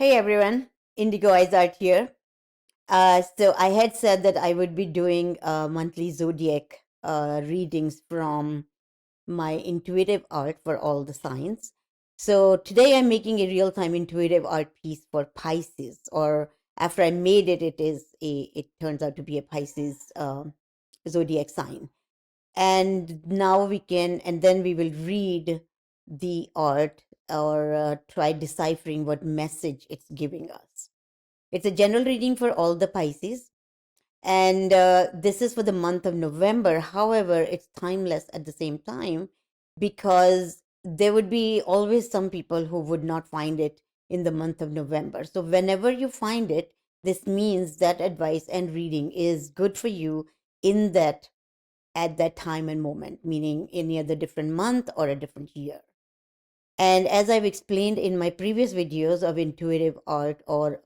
Hey everyone, Indigo Eyes Art here. So I had said that I would be doing monthly zodiac readings from my intuitive art for all the signs. So today I'm making a real-time intuitive art piece for Pisces, or after I made it, it turns out to be a Pisces zodiac sign. And now and then we will read the art or try deciphering what message it's giving us. It's a general reading for all the Pisces, and this is for the month of November. However, it's timeless at the same time because there would be always some people who would not find it in the month of November. So, whenever you find it, this means that advice and reading is good for you in that at that time and moment, meaning any other different month or a different year. And as I've explained in my previous videos of intuitive art or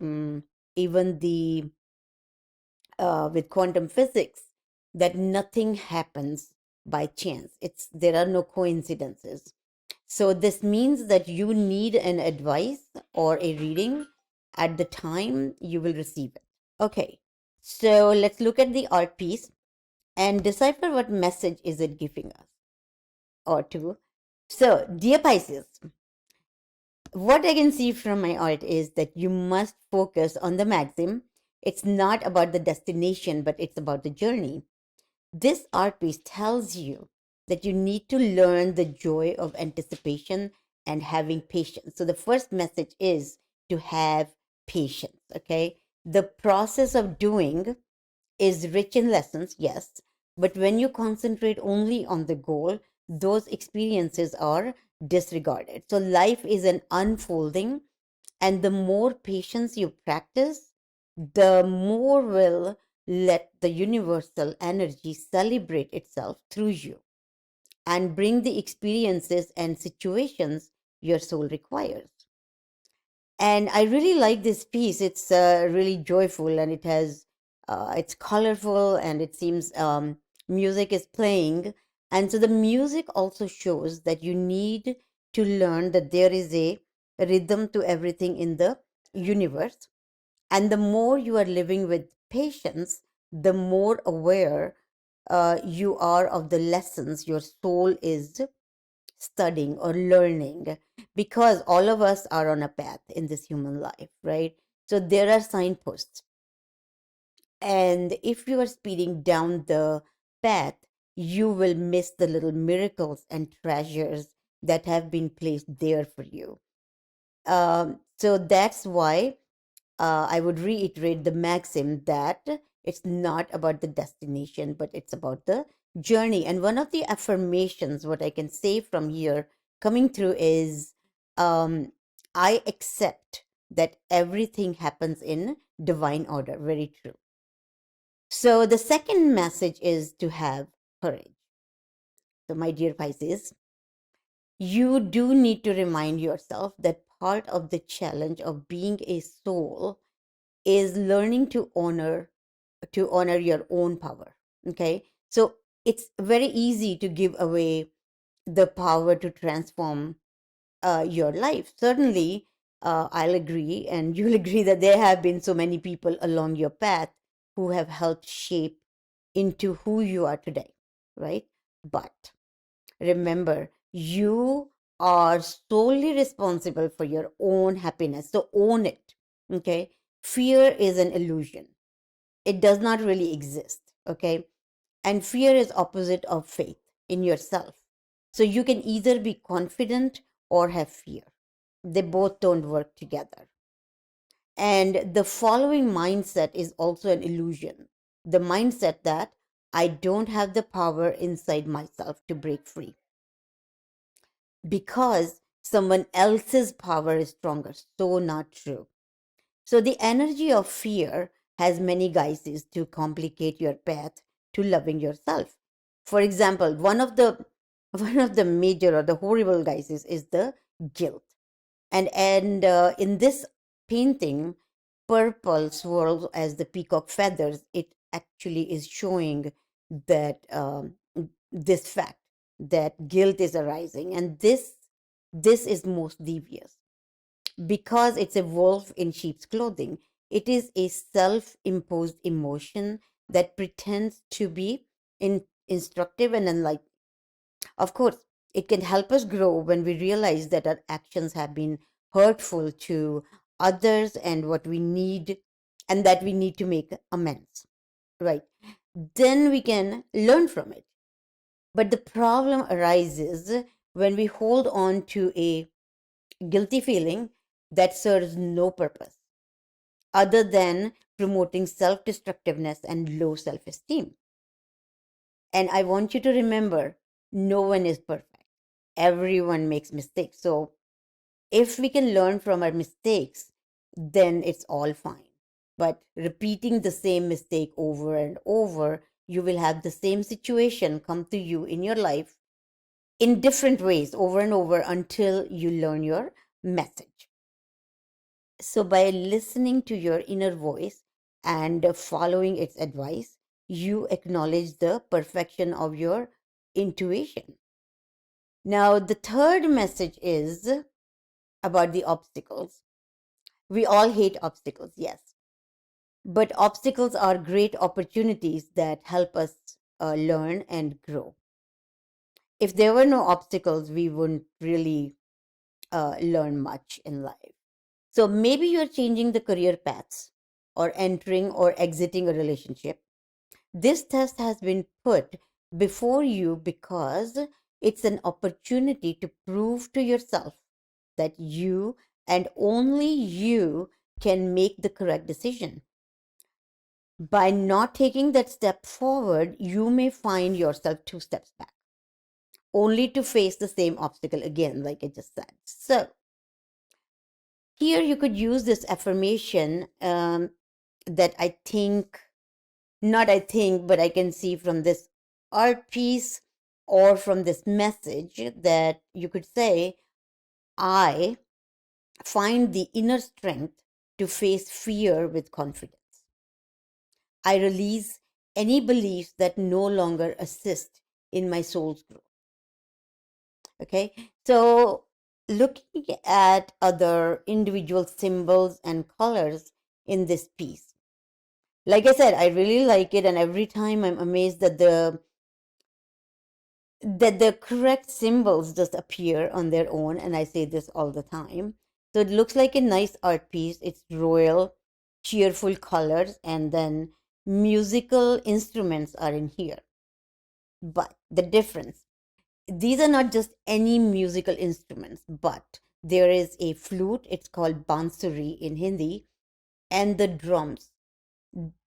even the with quantum physics, that nothing happens by chance. There are no coincidences. So this means that you need an advice or a reading at the time you will receive it. Okay, so let's look at the art piece and decipher what message is it giving us or to. So, dear Pisces, what I can see from my art is that you must focus on the maxim. It's not about the destination, but it's about the journey. This art piece tells you that you need to learn the joy of anticipation and having patience. So, the first message is to have patience, okay? The process of doing is rich in lessons, yes, but when you concentrate only on the goal, those experiences are disregarded. So life is an unfolding, and the more patience you practice, the more will let the universal energy celebrate itself through you and bring the experiences and situations your soul requires. And I really like this piece. It's really joyful, and it's colorful, and it seems music is playing. And so the music also shows that you need to learn that there is a rhythm to everything in the universe. And the more you are living with patience, the more aware you are of the lessons your soul is studying or learning, because all of us are on a path in this human life, right? So there are signposts, and if you are speeding down the path, you will miss the little miracles and treasures that have been placed there for you. So that's why I would reiterate the maxim that it's not about the destination, but it's about the journey. And one of the affirmations, what I can say from here coming through is I accept that everything happens in divine order. Very true. So the second message is to have courage. So, my dear Pisces, you do need to remind yourself that part of the challenge of being a soul is learning to honor your own power. Okay, so it's very easy to give away the power to transform your life. Certainly, I'll agree, and you'll agree that there have been so many people along your path who have helped shape into who you are today, right? But remember, you are solely responsible for your own happiness, so own it. Okay, fear is an illusion, it does not really exist. Okay, and fear is opposite of faith in yourself. So you can either be confident or have fear. They both don't work together. And the following mindset is also an illusion: the mindset that I don't have the power inside myself to break free because someone else's power is stronger. So not true. So the energy of fear has many guises to complicate your path to loving yourself. For example, one of the major or the horrible guises is the guilt. And in this painting, purple swirls as the peacock feathers. It actually is showing that this fact that guilt is arising, and this is most devious. because it's a wolf in sheep's clothing. It is a self imposed emotion that pretends to be instructive and enlightening. Of course, it can help us grow when we realize that our actions have been hurtful to others and what we need, and that we need to make amends, right? Then we can learn from it. But the problem arises when we hold on to a guilty feeling that serves no purpose other than promoting self destructiveness and low self esteem. And I want you to remember, no one is perfect. Everyone makes mistakes. So if we can learn from our mistakes, then it's all fine. But repeating the same mistake over and over, you will have the same situation come to you in your life in different ways over and over until you learn your message. So, by listening to your inner voice and following its advice, you acknowledge the perfection of your intuition. Now, the third message is about the obstacles. We all hate obstacles, yes, but obstacles are great opportunities that help us learn and grow. If there were no obstacles, we wouldn't really learn much in life. So maybe you're changing the career paths or entering or exiting a relationship. This test has been put before you because it's an opportunity to prove to yourself that you and only you can make the correct decision. By not taking that step forward, you may find yourself two steps back, only to face the same obstacle again, like I just said. So, here you could use this affirmation that I think, not I think, but I can see from this art piece or from this message that you could say, I find the inner strength to face fear with confidence. I release any beliefs that no longer assist in my soul's growth. Okay, so looking at other individual symbols and colors in this piece, like I said, I really like it, and every time I'm amazed that the correct symbols just appear on their own, and I say this all the time. So it looks like a nice art piece. It's royal, cheerful colors, and then musical instruments are in here. But the difference, these are not just any musical instruments, but there is a flute, it's called bansuri in Hindi, and the drums.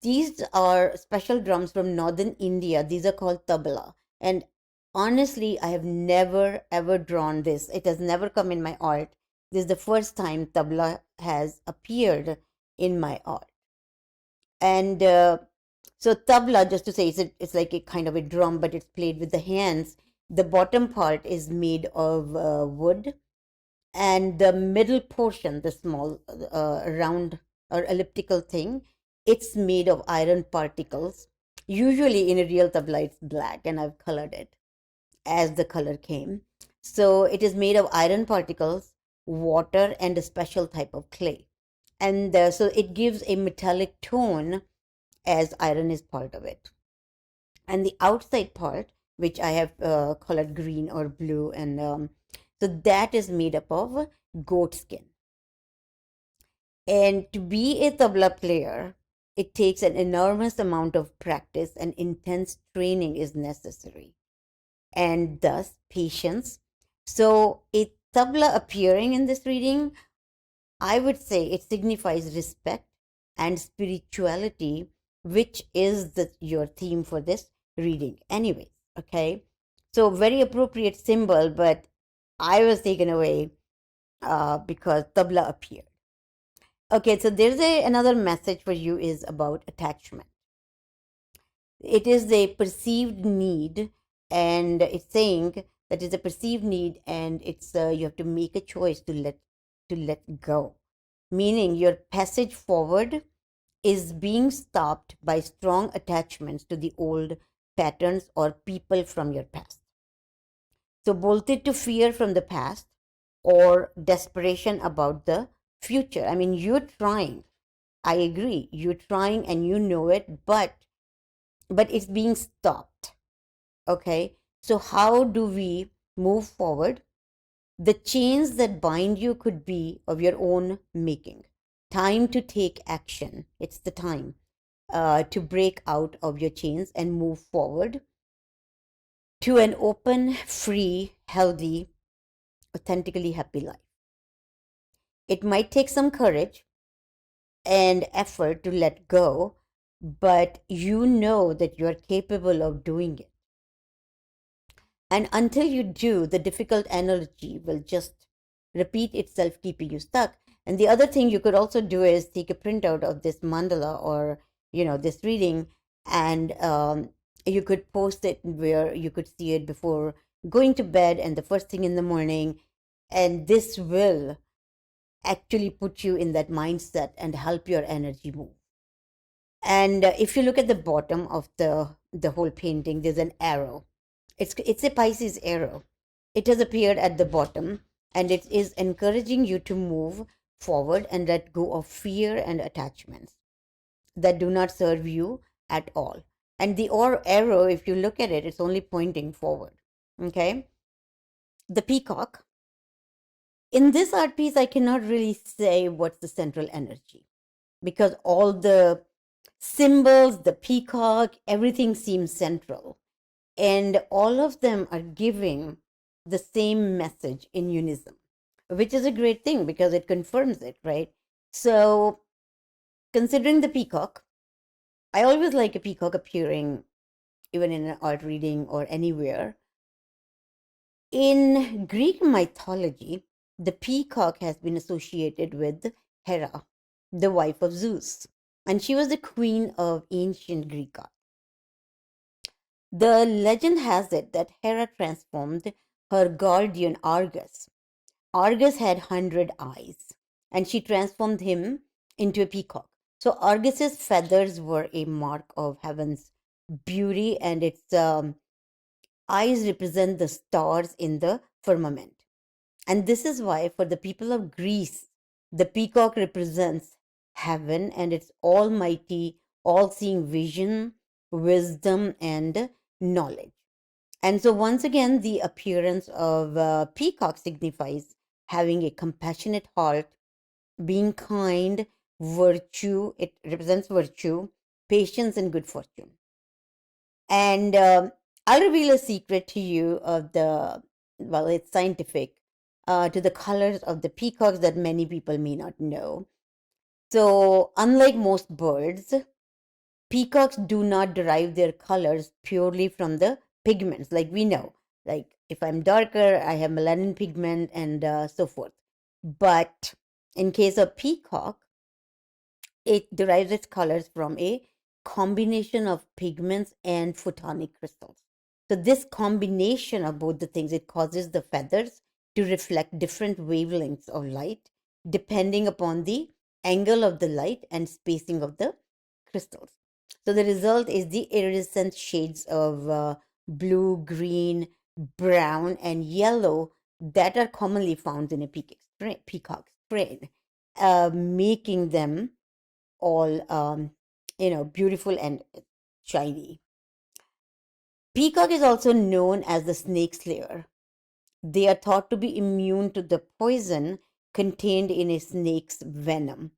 These are special drums from northern India. These are called tabla. And honestly, I have never ever drawn this. It has never come in my art. This is the first time tabla has appeared in my art. And so tabla, just to say, it's like a kind of a drum, but it's played with the hands. The bottom part is made of wood, and the middle portion, the small round or elliptical thing, it's made of iron particles. Usually in a real tabla, it's black, and I've colored it as the color came. So it is made of iron particles, water, and a special type of clay. And so it gives a metallic tone as iron is part of it. And the outside part, which I have colored green or blue, and so that is made up of goat skin. And to be a tabla player, it takes an enormous amount of practice, and intense training is necessary, and thus patience. So, a tabla appearing in this reading, I would say it signifies respect and spirituality, which is your theme for this reading, anyways. Okay, so very appropriate symbol, but I was taken away because tabla appeared. Okay, so there's another message for you is about attachment. It is a perceived need, and it's saying that it's a perceived need, and it's you have to make a choice to let go. Meaning your passage forward is being stopped by strong attachments to the old patterns or people from your past. So bolted to fear from the past or desperation about the future. I mean, you're trying. I agree. You're trying and you know it, but it's being stopped. Okay. So how do we move forward? The chains that bind you could be of your own making. Time to take action. It's the time to break out of your chains and move forward to an open, free, healthy, authentically happy life. It might take some courage and effort to let go, but you know that you're capable of doing it. And until you do, the difficult energy will just repeat itself, keeping you stuck. And the other thing you could also do is take a printout of this mandala or, this reading, and you could post it where you could see it before going to bed and the first thing in the morning. And this will actually put you in that mindset and help your energy move. And if you look at the bottom of the whole painting, there's an arrow. It's a Pisces arrow. It has appeared at the bottom, and it is encouraging you to move forward and let go of fear and attachments that do not serve you at all. And the or arrow, if you look at it, it's only pointing forward. Okay. The peacock. In this art piece, I cannot really say what's the central energy because all the symbols, the peacock, everything seems central. And all of them are giving the same message in unison, which is a great thing because it confirms it, right? So, considering the peacock, I always like a peacock appearing even in an art reading or anywhere. In Greek mythology, the peacock has been associated with Hera, the wife of Zeus, and she was the queen of ancient Greek gods. The legend has it that Hera transformed her guardian Argus. Argus had 100 eyes, and she transformed him into a peacock. So Argus's feathers were a mark of heaven's beauty, and its eyes represent the stars in the firmament. And this is why, for the people of Greece, the peacock represents heaven and its almighty, all seeing vision, wisdom, and knowledge. And so, once again, the appearance of peacock signifies having a compassionate heart, being kind, virtue. It represents virtue, patience, and good fortune. And I'll reveal a secret to you of well, it's scientific, to the colors of the peacocks that many people may not know. So, unlike most birds, peacocks do not derive their colors purely from the pigments like we know. Like if I'm darker, I have melanin pigment and so forth. But in case of peacock, it derives its colors from a combination of pigments and photonic crystals. So this combination of both the things, it causes the feathers to reflect different wavelengths of light depending upon the angle of the light and spacing of the crystals. So the result is the iridescent shades of blue, green, brown, and yellow that are commonly found in a peacock strain, making them all beautiful and shiny. Peacock is also known as the snake slayer. They are thought to be immune to the poison contained in a snake's venom.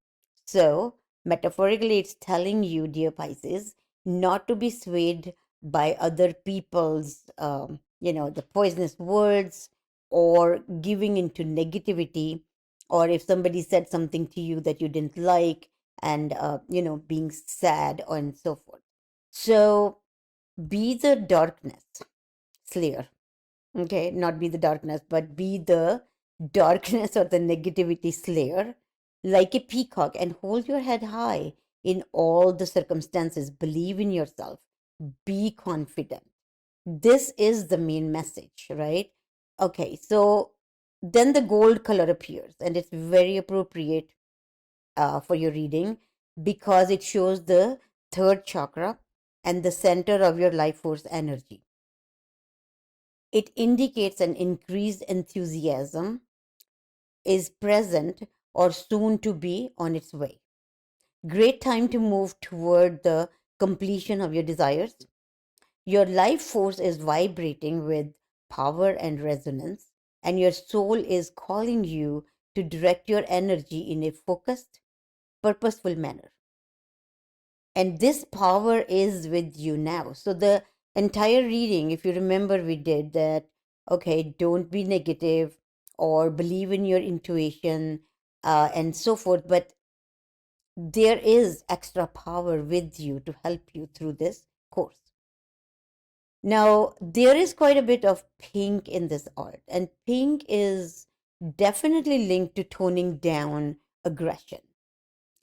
So, metaphorically, it's telling you, dear Pisces, not to be swayed by other people's, the poisonous words or giving into negativity, or if somebody said something to you that you didn't like, and, being sad and so forth. So, be the darkness slayer. Okay, not be the darkness, but be the darkness or the negativity slayer like a peacock and hold your head high in all the circumstances. Believe in yourself, be confident. This is the main message, right? Okay, so then the gold color appears, and it's very appropriate for your reading because it shows the third chakra and the center of your life force energy. It indicates an increased enthusiasm is present or soon to be on its way. Great time to move toward the completion of your desires. Your life force is vibrating with power and resonance, and your soul is calling you to direct your energy in a focused, purposeful manner. And this power is with you now. So, the entire reading, if you remember, we did that, okay, don't be negative or believe in your intuition and so forth. But there is extra power with you to help you through this course. Now, there is quite a bit of pink in this art, and pink is definitely linked to toning down aggression.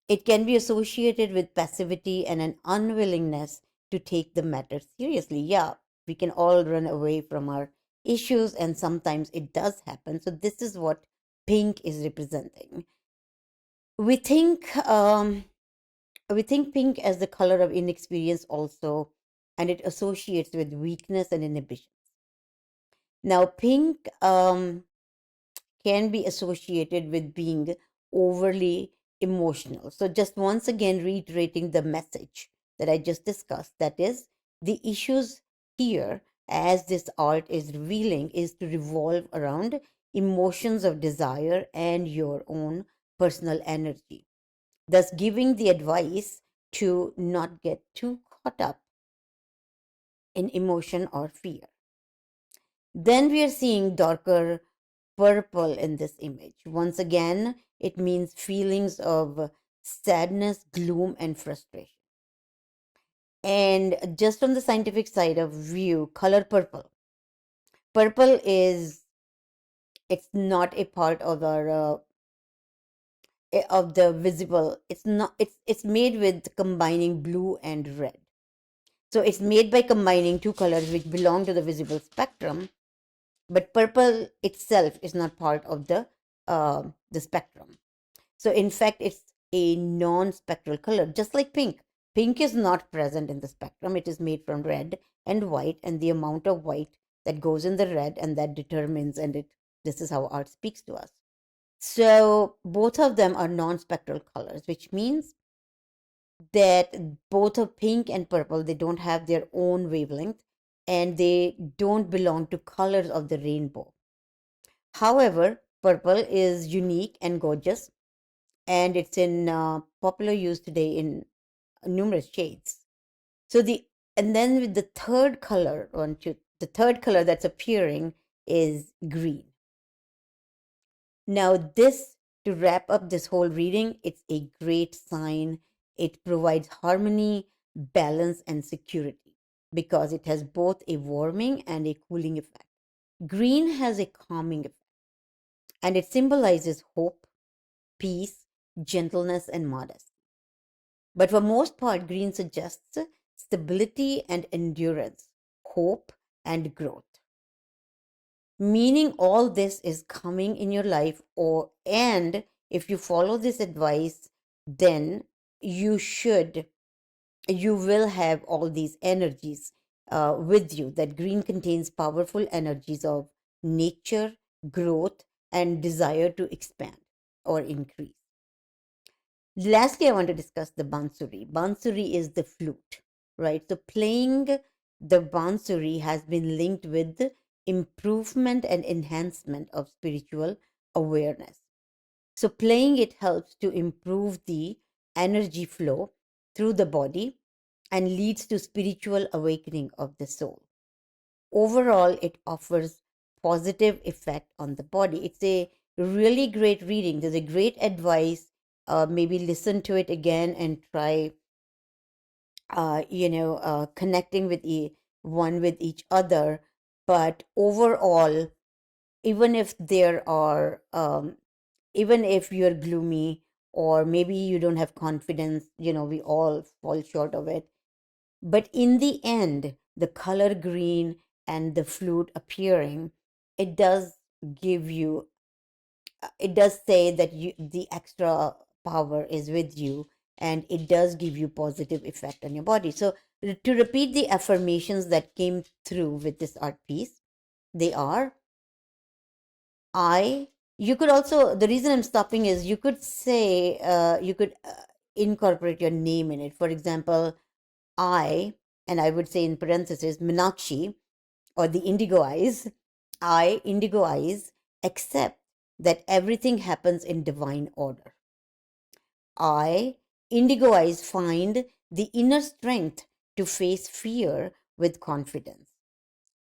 It can be associated with passivity and an unwillingness to take the matter seriously. Yeah, we can all run away from our issues, and sometimes it does happen. So, this is what pink is representing. We think we think pink as the color of inexperience also, and it associates with weakness and inhibitions. Now, pink can be associated with being overly emotional. So, just once again, reiterating the message that I just discussed, that is, the issues here, as this art is revealing, is to revolve around emotions of desire and your own personal energy, thus giving the advice to not get too caught up in emotion or fear. Then we are seeing darker purple in this image. Once again, it means feelings of sadness, gloom, and frustration. And just on the scientific side of view, color purple. Purple is, it's not a part of our of the visible. It's not. It's made with combining blue and red. So it's made by combining two colors which belong to the visible spectrum, but purple itself is not part of the spectrum. So in fact, it's a non-spectral color, just like pink. Pink is not present in the spectrum. It is made from red and white, and the amount of white that goes in the red, and that determines, and it this is how art speaks to us. So both of them are non-spectral colors, which means that both of pink and purple, they don't have their own wavelength, and they don't belong to colors of the rainbow. However, purple is unique and gorgeous, and it's in popular use today in numerous shades. So and then with the third color, the third color that's appearing is green. Now, this, to wrap up this whole reading, it's a great sign. It provides harmony, balance, and security because it has both a warming and a cooling effect. Green has a calming effect, and it symbolizes hope, peace, gentleness, and modesty. But for most part, green suggests stability and endurance, hope and growth. Meaning all this is coming in your life, or and if you follow this advice, then you should you will have all these energies with you. That green contains powerful energies of nature, growth, and desire to expand or increase. Lastly, I want to discuss the bansuri. Bansuri is the flute, right? So playing the bansuri has been linked with improvement and enhancement of spiritual awareness. So playing it helps to improve the energy flow through the body and leads to spiritual awakening of the soul. Overall, it offers positive effect on the body. It's a really great reading. There's a great advice. Maybe listen to it again and try, connecting with one with each other. But overall, even if there are, even if you're gloomy or maybe you don't have confidence, we all fall short of it. But in the end, the color green and the flute appearing, it does give you, it does say that the extra power is with you, and it does give you positive effect on your body. So to repeat the affirmations that came through with this art piece, they are: I You could also, the reason I'm stopping is you could say, you could incorporate your name in it. For example, I, and I would say in parentheses, Minakshi, or the indigo eyes, I, indigo eyes, accept that everything happens in divine order. I, indigo eyes, find the inner strength to face fear with confidence.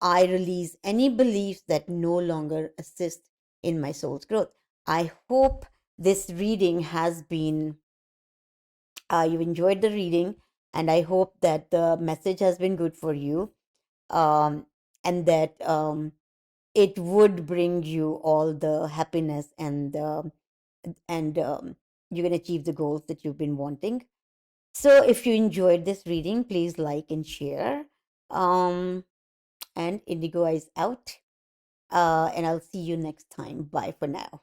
I release any beliefs that no longer assist in my soul's growth. I hope this reading has been, you enjoyed the reading, and I hope that the message has been good for you, um, and that it would bring you all the happiness, and you can achieve the goals that you've been wanting. So if you enjoyed this reading, please like and share. Um, and Indigo Eyes out. And I'll see you next time. Bye for now.